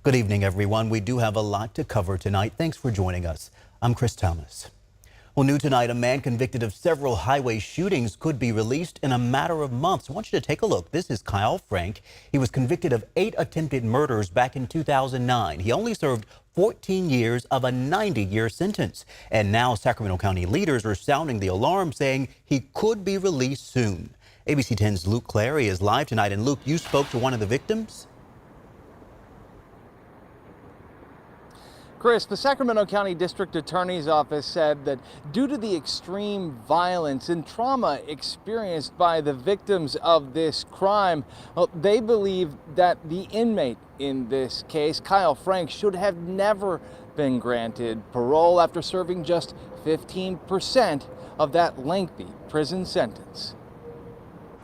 Good evening, everyone. We do have a lot to cover tonight. Thanks for joining us. I'm Chris Thomas. Well, new tonight, a man convicted of several highway shootings could be released in a matter of months. I want you to take a look. This is Kyle Frank. He was convicted of 8 attempted murders back in 2009. He only served 14 years of a 90-year sentence. And now Sacramento County leaders are sounding the alarm, saying he could be released soon. ABC 10's Luke Clary is live tonight. And Luke, you spoke to one of the victims? Chris, the Sacramento County District Attorney's Office said that due to the extreme violence and trauma experienced by the victims of this crime, they believe that the inmate in this case, Kyle Frank, should have never been granted parole after serving just 15% of that lengthy prison sentence.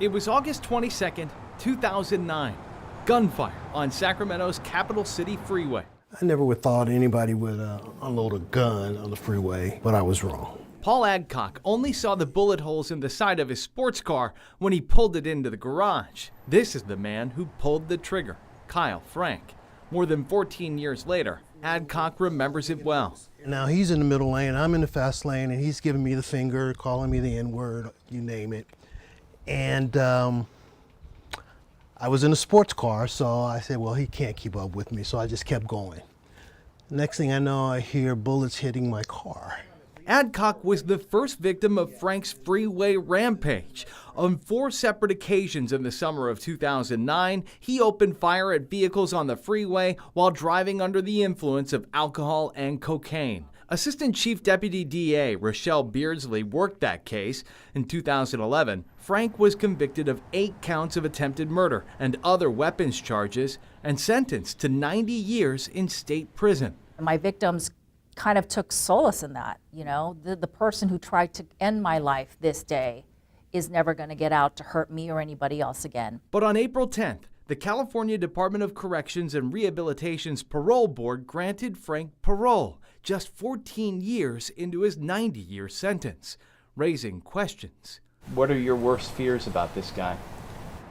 It was August 22nd, 2009. Gunfire on Sacramento's Capital City Freeway. I never would thought anybody would unload a gun on the freeway, but I was wrong. Paul Adcock only saw the bullet holes in the side of his sports car when he pulled it into the garage. This is the man who pulled the trigger, Kyle Frank. More than 14 years later, Adcock remembers it well. Now he's in the middle lane, I'm in the fast lane, and he's giving me the finger, calling me the N-word, you name it. And I was in a sports car, so I said, well, he can't keep up with me, so I just kept going. Next thing I know, I hear bullets hitting my car. Adcock was the first victim of Frank's freeway rampage. On 4 separate occasions in the summer of 2009, he opened fire at vehicles on the freeway while driving under the influence of alcohol and cocaine. Assistant Chief Deputy DA Rochelle Beardsley worked that case. In 2011, Frank was convicted of 8 counts of attempted murder and other weapons charges and sentenced to 90 years in state prison. My victims kind of took solace in that. You know, the person who tried to end my life this day is never going to get out to hurt me or anybody else again. But on April 10th, the California Department of Corrections and Rehabilitation's parole board granted Frank parole just 14 years into his 90-year sentence, raising questions. What are your worst fears about this guy?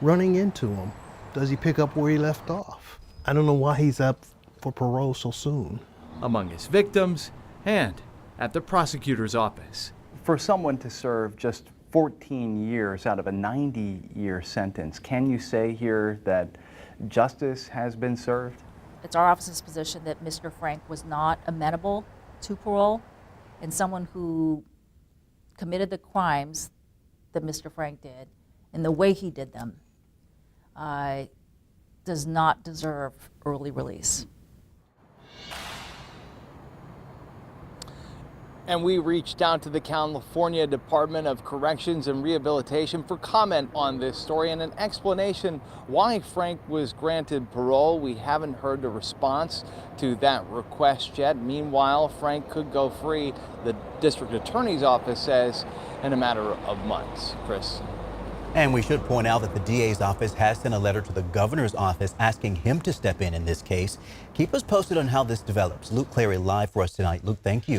Running into him. Does he pick up where he left off? I don't know why he's up for parole so soon. Among his victims and at the prosecutor's office. For someone to serve just 14 years out of a 90-year sentence, can you say here that justice has been served? It's our office's position that Mr. Frank was not amenable to parole, and someone who committed the crimes that Mr. Frank did and the way he did them does not deserve early release. And we reached out to the California Department of Corrections and Rehabilitation for comment on this story and an explanation why Frank was granted parole. We haven't heard a response to that request yet. Meanwhile, Frank could go free, the district attorney's office says, in a matter of months. Chris. And we should point out that the DA's office has sent a letter to the governor's office asking him to step in this case. Keep us posted on how this develops. Luke Clary live for us tonight. Luke, thank you.